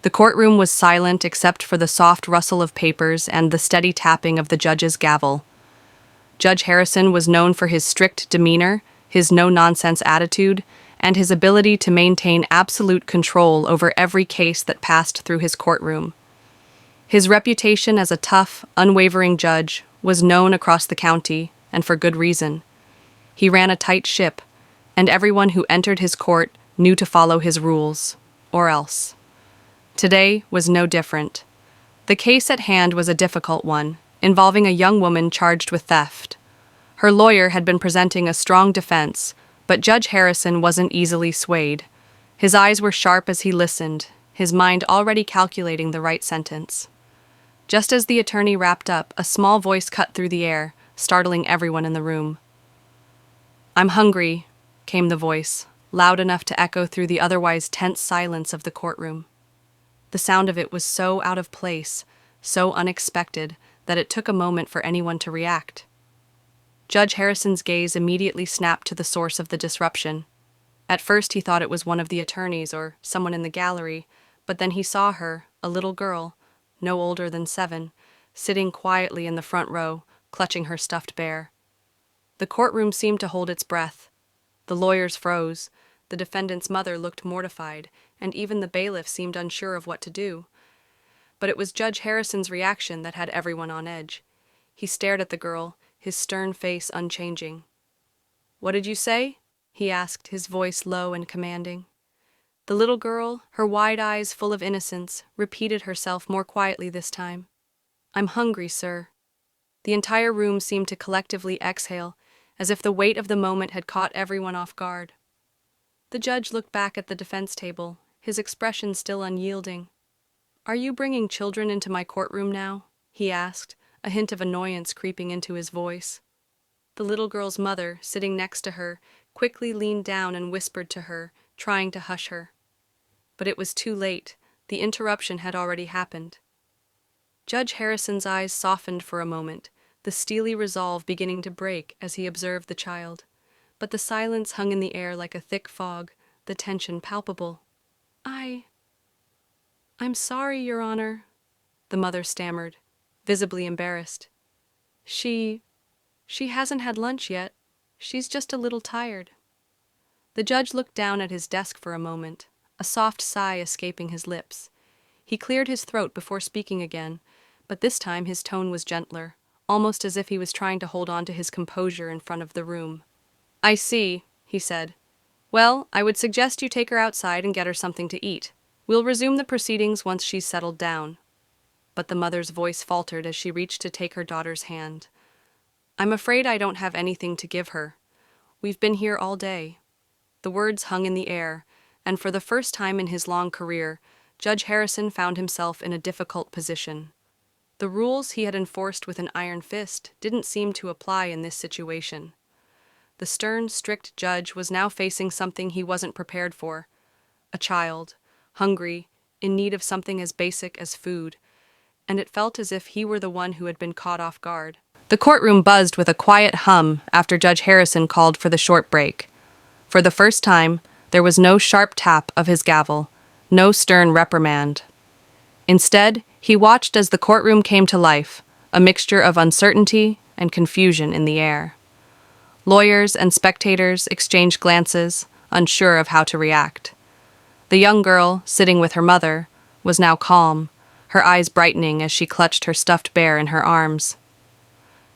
The courtroom was silent except for the soft rustle of papers and the steady tapping of the judge's gavel. Judge Harrison was known for his strict demeanor, his no-nonsense attitude, and his ability to maintain absolute control over every case that passed through his courtroom. His reputation as a tough, unwavering judge was known across the county, and for good reason. He ran a tight ship, and everyone who entered his court knew to follow his rules, or else. Today was no different. The case at hand was a difficult one, involving a young woman charged with theft. Her lawyer had been presenting a strong defense, but Judge Harrison wasn't easily swayed. His eyes were sharp as he listened, his mind already calculating the right sentence. Just as the attorney wrapped up, a small voice cut through the air, startling everyone in the room. "I'm hungry," came the voice, loud enough to echo through the otherwise tense silence of the courtroom. The sound of it was so out of place, so unexpected, that it took a moment for anyone to react. Judge Harrison's gaze immediately snapped to the source of the disruption. At first he thought it was one of the attorneys or someone in the gallery, but then he saw her, a little girl, no older than 7, sitting quietly in the front row, clutching her stuffed bear. The courtroom seemed to hold its breath. The lawyers froze, the defendant's mother looked mortified, and even the bailiff seemed unsure of what to do. But it was Judge Harrison's reaction that had everyone on edge. He stared at the girl, his stern face unchanging. "What did you say?" he asked, his voice low and commanding. The little girl, her wide eyes full of innocence, repeated herself more quietly this time. "I'm hungry, sir." The entire room seemed to collectively exhale, as if the weight of the moment had caught everyone off guard. The judge looked back at the defense table, his expression still unyielding. "Are you bringing children into my courtroom now?" he asked, a hint of annoyance creeping into his voice. The little girl's mother, sitting next to her, quickly leaned down and whispered to her, trying to hush her. But it was too late. The interruption had already happened. Judge Harrison's eyes softened for a moment, the steely resolve beginning to break as he observed the child. But the silence hung in the air like a thick fog, the tension palpable. I'm sorry, Your Honor," the mother stammered, visibly embarrassed. She hasn't had lunch yet. She's just a little tired." The judge looked down at his desk for a moment, a soft sigh escaping his lips. He cleared his throat before speaking again, but this time his tone was gentler, almost as if he was trying to hold on to his composure in front of the room. "I see," he said. "Well, I would suggest you take her outside and get her something to eat. We'll resume the proceedings once she's settled down." But the mother's voice faltered as she reached to take her daughter's hand. "I'm afraid I don't have anything to give her. We've been here all day." The words hung in the air, and for the first time in his long career, Judge Harrison found himself in a difficult position. The rules he had enforced with an iron fist didn't seem to apply in this situation. The stern, strict judge was now facing something he wasn't prepared for. A child, hungry, in need of something as basic as food, and it felt as if he were the one who had been caught off guard. The courtroom buzzed with a quiet hum after Judge Harrison called for the short break. For the first time, there was no sharp tap of his gavel, no stern reprimand. Instead, he watched as the courtroom came to life, a mixture of uncertainty and confusion in the air. Lawyers and spectators exchanged glances, unsure of how to react. The young girl, sitting with her mother, was now calm, her eyes brightening as she clutched her stuffed bear in her arms.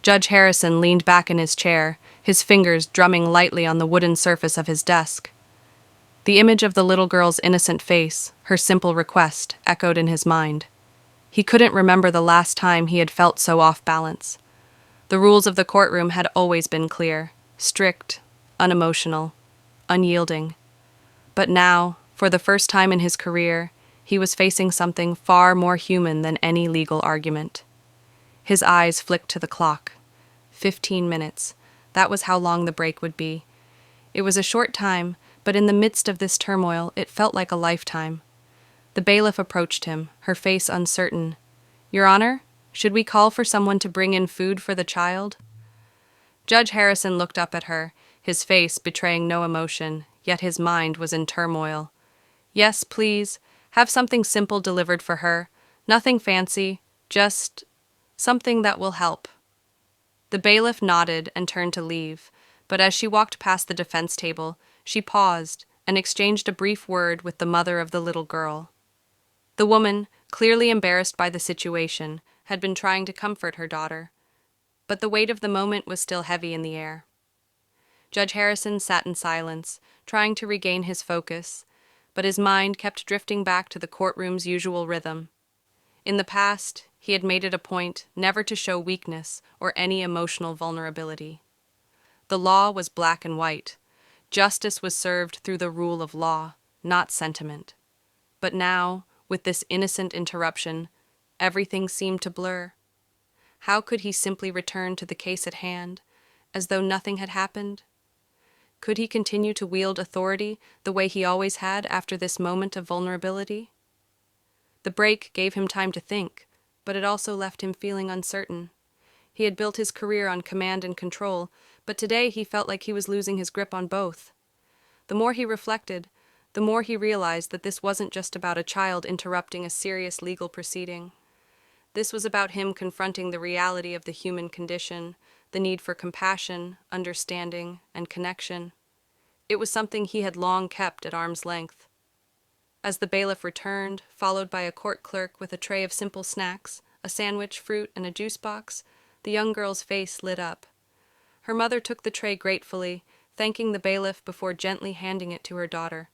Judge Harrison leaned back in his chair, his fingers drumming lightly on the wooden surface of his desk. The image of the little girl's innocent face, her simple request, echoed in his mind. He couldn't remember the last time he had felt so off balance. The rules of the courtroom had always been clear, strict, unemotional, unyielding. But now, for the first time in his career, he was facing something far more human than any legal argument. His eyes flicked to the clock. 15 minutes. That was how long the break would be. It was a short time, but in the midst of this turmoil, it felt like a lifetime. The bailiff approached him, her face uncertain. "Your Honor, should we call for someone to bring in food for the child?" Judge Harrison looked up at her, his face betraying no emotion, yet his mind was in turmoil. "Yes, please. Have something simple delivered for her. Nothing fancy, just something that will help." The bailiff nodded and turned to leave, but as she walked past the defense table, she paused and exchanged a brief word with the mother of the little girl. The woman, clearly embarrassed by the situation, had been trying to comfort her daughter, but the weight of the moment was still heavy in the air. Judge Harrison sat in silence, trying to regain his focus, but his mind kept drifting back to the courtroom's usual rhythm. In the past, he had made it a point never to show weakness or any emotional vulnerability. The law was black and white. Justice was served through the rule of law, not sentiment. But now, with this innocent interruption, everything seemed to blur. How could he simply return to the case at hand, as though nothing had happened? Could he continue to wield authority the way he always had after this moment of vulnerability? The break gave him time to think, but it also left him feeling uncertain. He had built his career on command and control, but today he felt like he was losing his grip on both. The more he reflected, the more he realized that this wasn't just about a child interrupting a serious legal proceeding. This was about him confronting the reality of the human condition, the need for compassion, understanding, and connection. It was something he had long kept at arm's length. As the bailiff returned, followed by a court clerk with a tray of simple snacks, a sandwich, fruit, and a juice box, the young girl's face lit up. Her mother took the tray gratefully, thanking the bailiff before gently handing it to her daughter.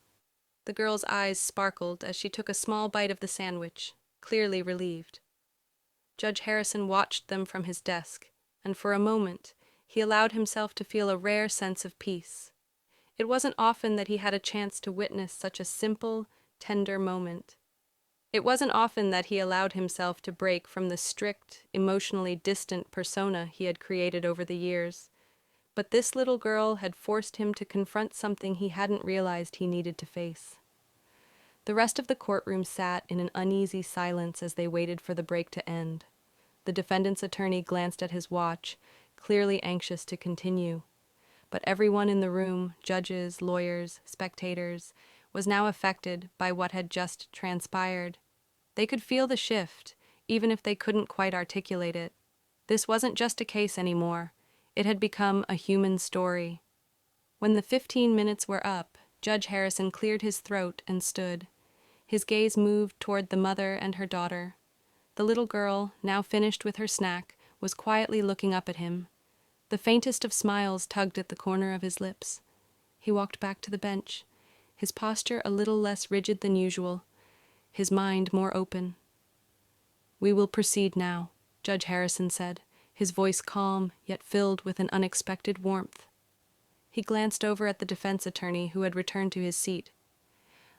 The girl's eyes sparkled as she took a small bite of the sandwich, clearly relieved. Judge Harrison watched them from his desk, and for a moment he allowed himself to feel a rare sense of peace. It wasn't often that he had a chance to witness such a simple, tender moment. It wasn't often that he allowed himself to break from the strict, emotionally distant persona he had created over the years. But this little girl had forced him to confront something he hadn't realized he needed to face. The rest of the courtroom sat in an uneasy silence as they waited for the break to end. The defendant's attorney glanced at his watch, clearly anxious to continue. But everyone in the room, judges, lawyers, spectators, was now affected by what had just transpired. They could feel the shift, even if they couldn't quite articulate it. This wasn't just a case anymore. It had become a human story. When the 15 minutes were up, Judge Harrison cleared his throat and stood. His gaze moved toward the mother and her daughter. The little girl, now finished with her snack, was quietly looking up at him. The faintest of smiles tugged at the corner of his lips. He walked back to the bench, his posture a little less rigid than usual, his mind more open. "We will proceed now," Judge Harrison said, his voice calm yet filled with an unexpected warmth. He glanced over at the defense attorney who had returned to his seat.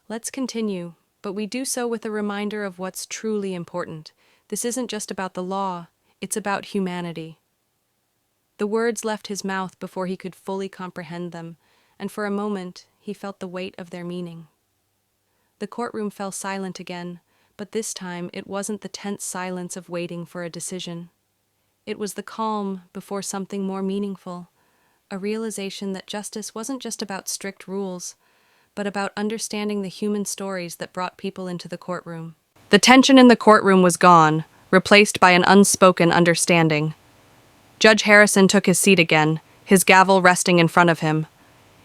"Let's continue, but we do so with a reminder of what's truly important. This isn't just about the law, it's about humanity." The words left his mouth before he could fully comprehend them, and for a moment he felt the weight of their meaning. The courtroom fell silent again, but this time it wasn't the tense silence of waiting for a decision. It was the calm before something more meaningful, a realization that justice wasn't just about strict rules, but about understanding the human stories that brought people into the courtroom. The tension in the courtroom was gone, replaced by an unspoken understanding. Judge Harrison took his seat again, his gavel resting in front of him.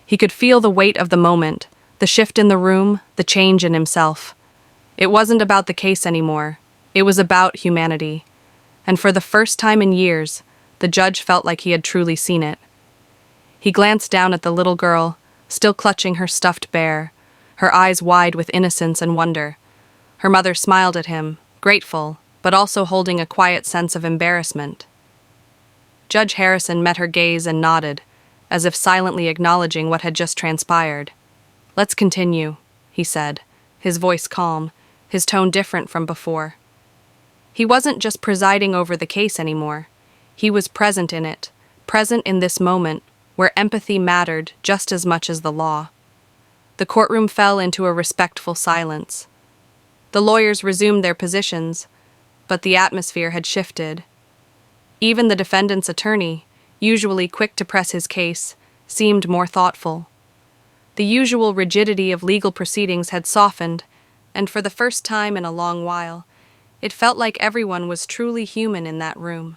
He could feel the weight of the moment, the shift in the room, the change in himself. It wasn't about the case anymore. It was about humanity. And for the first time in years, the judge felt like he had truly seen it. He glanced down at the little girl, still clutching her stuffed bear, her eyes wide with innocence and wonder. Her mother smiled at him, grateful, but also holding a quiet sense of embarrassment. Judge Harrison met her gaze and nodded, as if silently acknowledging what had just transpired. "Let's continue," he said, his voice calm, his tone different from before. He wasn't just presiding over the case anymore. He was present in it, present in this moment, where empathy mattered just as much as the law. The courtroom fell into a respectful silence. The lawyers resumed their positions, but the atmosphere had shifted. Even the defendant's attorney, usually quick to press his case, seemed more thoughtful. The usual rigidity of legal proceedings had softened, and for the first time in a long while, it felt like everyone was truly human in that room.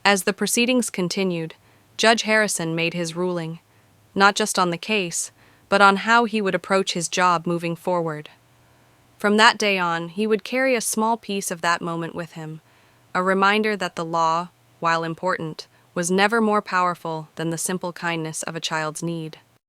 As the proceedings continued, Judge Harrison made his ruling, not just on the case, but on how he would approach his job moving forward. From that day on, he would carry a small piece of that moment with him, a reminder that the law, while important, was never more powerful than the simple kindness of a child's need.